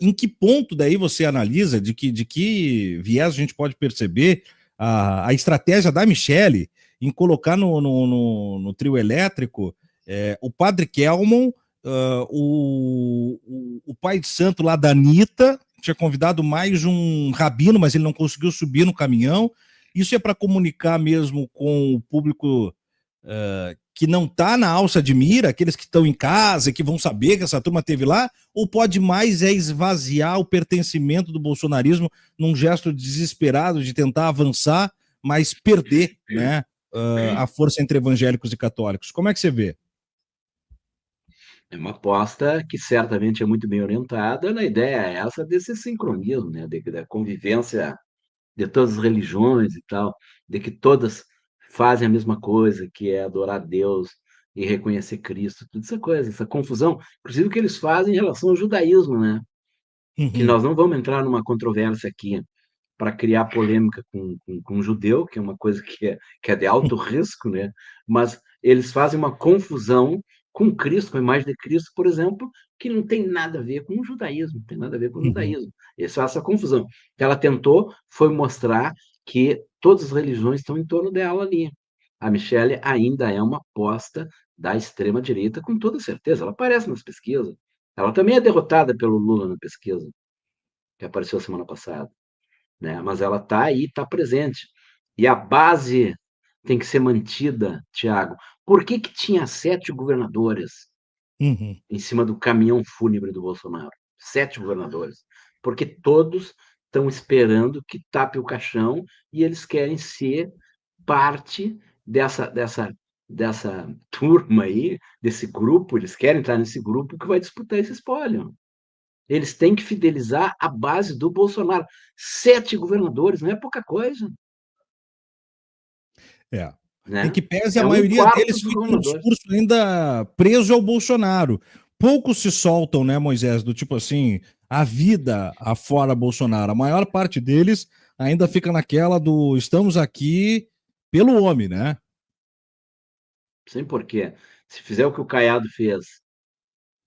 em que ponto daí você analisa, de que viés a gente pode perceber a estratégia da Michelle em colocar no trio elétrico o Padre Kelmon, o pai de santo lá da Anitta, tinha convidado mais um rabino, mas ele não conseguiu subir no caminhão. Isso é para comunicar mesmo com o público que não está na alça de mira, aqueles que estão em casa e que vão saber que essa turma teve lá, ou pode mais esvaziar o pertencimento do bolsonarismo num gesto desesperado de tentar avançar, mas perder, né, a força entre evangélicos e católicos? Como é que você vê? É uma aposta que certamente é muito bem orientada na ideia essa desse sincronismo, né, da convivência de todas as religiões e tal, de que todas fazem a mesma coisa, que é adorar Deus e reconhecer Cristo, toda essa coisa, essa confusão, inclusive o que eles fazem em relação ao judaísmo, né? Que Uhum. nós não vamos entrar numa controvérsia aqui para criar polêmica com judeu, que é uma coisa que é de alto risco, né? Mas eles fazem uma confusão com Cristo, com a imagem de Cristo, por exemplo, que não tem nada a ver com o judaísmo, não tem nada a ver com o Uhum. judaísmo. Eles fazem essa confusão. O que ela tentou foi mostrar que todas as religiões estão em torno dela ali. A Michelle ainda é uma aposta da extrema-direita, com toda certeza. Ela aparece nas pesquisas. Ela também é derrotada pelo Lula na pesquisa, que apareceu semana passada, né? Mas ela está aí, está presente. E a base tem que ser mantida, Tiago. Por que que tinha 7 governadores Uhum. em cima do caminhão fúnebre do Bolsonaro? 7 governadores. Porque todos estão esperando que tape o caixão e eles querem ser parte dessa turma aí, desse grupo, eles querem entrar nesse grupo que vai disputar esse espólio. Eles têm que fidelizar a base do Bolsonaro. 7 governadores, não é pouca coisa, É. Em né? que pese a É um maioria quarto deles dos fica um governadores. discurso ainda preso ao Bolsonaro. Poucos se soltam, né, Moisés, do tipo assim, a vida afora Bolsonaro. A maior parte deles ainda fica naquela do estamos aqui pelo homem, né? Sem porquê. Se fizer o que o Caiado fez,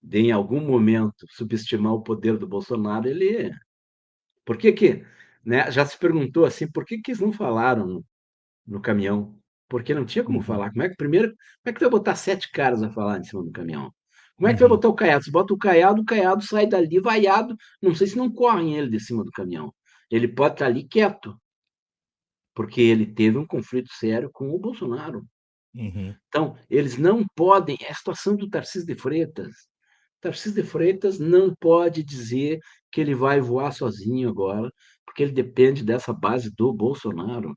de em algum momento subestimar o poder do Bolsonaro, ele. Por que que. Né? Já se perguntou assim, por que que eles não falaram no caminhão? Porque não tinha como Uhum, falar. Como é que tu vai botar 7 caras a falar em cima do caminhão? Como é que tu vai uhum, botar o Caiado? Se bota o Caiado sai dali vaiado, não sei se não correm ele de cima do caminhão. Ele pode estar ali quieto, porque ele teve um conflito sério com o Bolsonaro. uhum. Então, eles não podem. É a situação do Tarcísio de Freitas. Tarcísio de Freitas não pode dizer que ele vai voar sozinho agora, porque ele depende dessa base do Bolsonaro.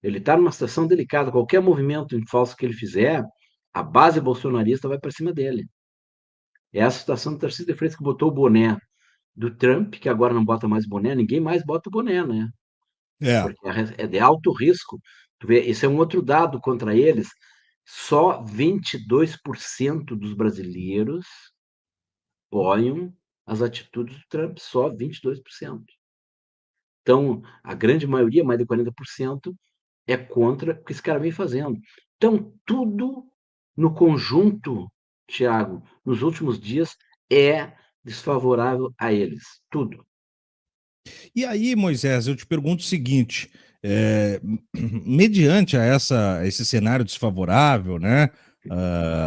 Ele está numa situação delicada. Qualquer movimento em falso que ele fizer, a base bolsonarista vai para cima dele. É a situação do Tarcísio de Freitas que botou o boné do Trump, que agora não bota mais boné, ninguém mais bota o boné, né? É. Porque é de alto risco. Tu vê, esse é um outro dado contra eles. Só 22% dos brasileiros apoiam as atitudes do Trump, só 22%. Então, a grande maioria, mais de 40%, é contra o que esse cara vem fazendo. Então, tudo no conjunto, Tiago, nos últimos dias, é desfavorável a eles. Tudo. E aí, Moisés, eu te pergunto o seguinte: é, mediante a esse cenário desfavorável, né?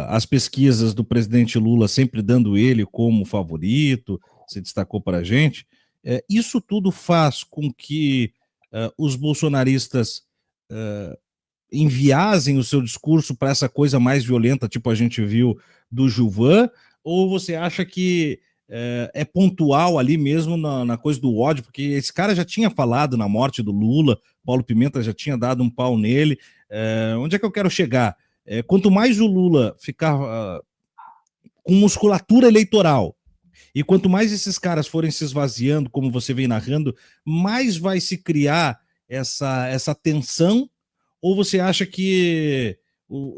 As pesquisas do presidente Lula sempre dando ele como favorito, se destacou para a gente. Isso tudo faz com que os bolsonaristas enviasem o seu discurso para essa coisa mais violenta, tipo a gente viu do Gilvan, ou você acha que é pontual ali mesmo na coisa do ódio, porque esse cara já tinha falado na morte do Lula, Paulo Pimenta já tinha dado um pau nele. Onde é que eu quero chegar? Quanto mais o Lula ficar com musculatura eleitoral, e quanto mais esses caras forem se esvaziando, como você vem narrando, mais vai se criar essa tensão. Ou você acha que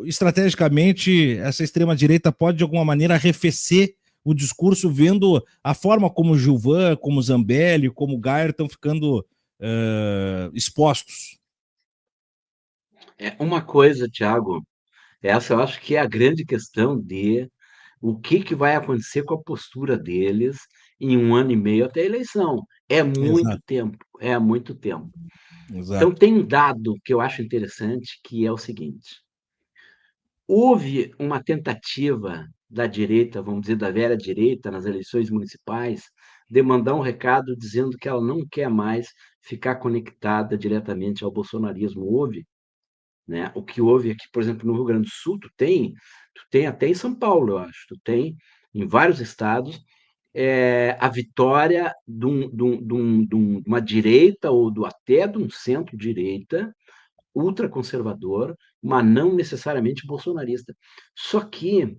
estrategicamente essa extrema-direita pode, de alguma maneira, arrefecer o discurso, vendo a forma como o Gilvan, como o Zambelli, como o Gayer estão ficando expostos? É uma coisa, Tiago, essa eu acho que é a grande questão de o que vai acontecer com a postura deles em 1 ano e meio até a eleição. É muito Exato, tempo, é muito tempo. Então exato. tem um dado que eu acho interessante, que é o seguinte: houve uma tentativa da direita, vamos dizer, da velha direita, nas eleições municipais, de mandar um recado dizendo que ela não quer mais ficar conectada diretamente ao bolsonarismo. Houve, né? O que houve aqui, por exemplo, no Rio Grande do Sul, tu tem até em São Paulo, eu acho, tu tem em vários estados a vitória de uma direita ou até de um centro-direita ultraconservador, mas não necessariamente bolsonarista. Só que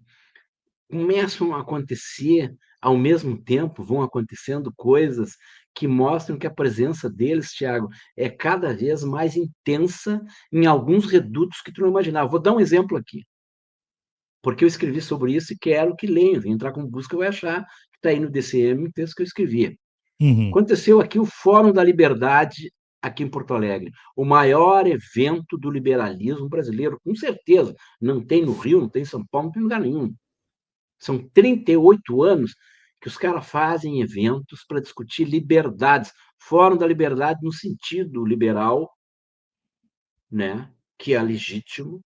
começam a acontecer, ao mesmo tempo, vão acontecendo coisas que mostram que a presença deles, Tiago, é cada vez mais intensa em alguns redutos que tu não imaginava. Vou dar um exemplo aqui, porque eu escrevi sobre isso e quero que leiam. Vem entrar com busca, vai achar que está aí no DCM, um texto que eu escrevi. Uhum. Aconteceu aqui o Fórum da Liberdade, aqui em Porto Alegre, o maior evento do liberalismo brasileiro, com certeza. Não tem no Rio, não tem em São Paulo, não tem em lugar nenhum. São 38 anos que os caras fazem eventos para discutir liberdades. Fórum da Liberdade no sentido liberal, né, que é legítimo,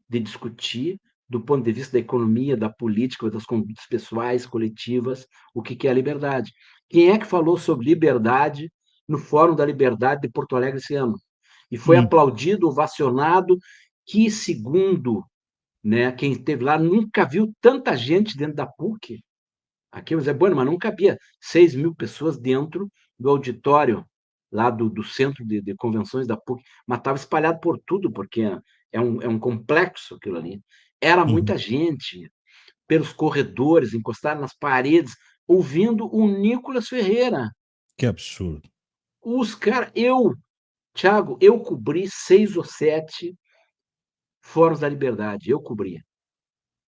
de discutir do ponto de vista da economia, da política, das condutas pessoais, coletivas, o que é a liberdade. Quem é que falou sobre liberdade no Fórum da Liberdade de Porto Alegre esse ano? E foi Hum. aplaudido, ovacionado, que, segundo, né, quem esteve lá, nunca viu tanta gente dentro da PUC. Aqui, é bueno, mas não cabia 6.000 pessoas dentro do auditório lá do centro de convenções da PUC, mas estava espalhado por tudo, porque é um complexo aquilo ali. Era Uhum. muita gente, pelos corredores, encostado nas paredes, ouvindo o Nicolas Ferreira. Que absurdo. Os caras, Thiago, eu cobri 6 ou 7 Fóruns da Liberdade, eu cobria,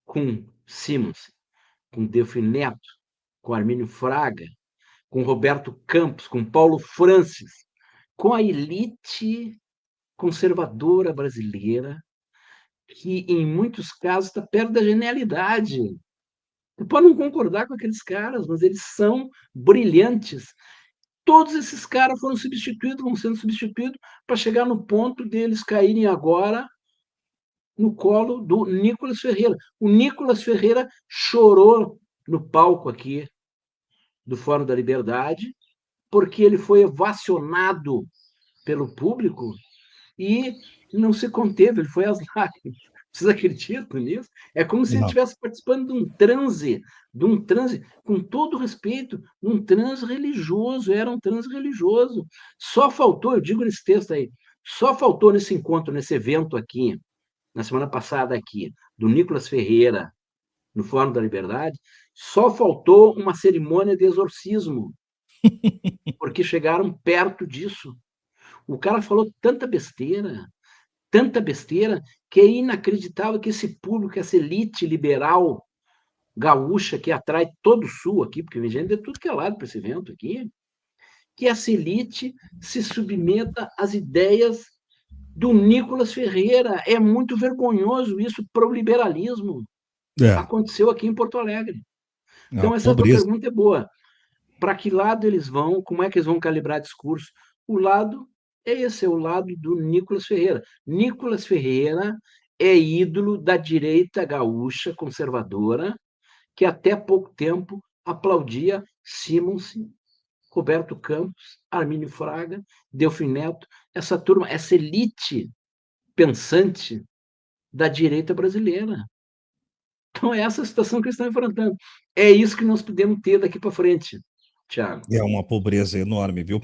com Simons, com Delfim Neto, com Armínio Fraga, com Roberto Campos, com Paulo Francis, com a elite conservadora brasileira, que em muitos casos está perto da genialidade. Você pode não concordar com aqueles caras, mas eles são brilhantes. Todos esses caras foram substituídos, vão sendo substituídos, para chegar no ponto deles caírem agora no colo do Nicolas Ferreira. O Nicolas Ferreira chorou no palco aqui do Fórum da Liberdade, porque ele foi ovacionado pelo público e não se conteve, ele foi às lágrimas. Vocês acreditam nisso? É como se ele Não. estivesse participando de um transe, com todo respeito, um transe religioso, era um transe religioso. Só faltou, eu digo nesse texto aí, só faltou nesse encontro, nesse evento aqui, na semana passada aqui, do Nicolas Ferreira, no Fórum da Liberdade, só faltou uma cerimônia de exorcismo, porque chegaram perto disso. O cara falou tanta besteira, que é inacreditável que esse público, essa elite liberal gaúcha que atrai todo o Sul aqui, porque vem gente de tudo que é lado para esse evento aqui, que essa elite se submeta às ideias do Nicolas Ferreira. É muito vergonhoso isso para o liberalismo. É, Aconteceu aqui em Porto Alegre. é uma Então, essa tua pobreza. pergunta é boa. Para que lado eles vão? Como é que eles vão calibrar discurso? O lado esse, é o lado do Nicolas Ferreira. Nicolas Ferreira é ídolo da direita gaúcha conservadora, que até pouco tempo aplaudia Simons, Roberto Campos, Armínio Fraga, Delfim Neto, essa turma, essa elite pensante da direita brasileira. Então, é essa a situação que eles estão enfrentando. É isso que nós podemos ter daqui para frente, Tiago. É uma pobreza enorme, viu?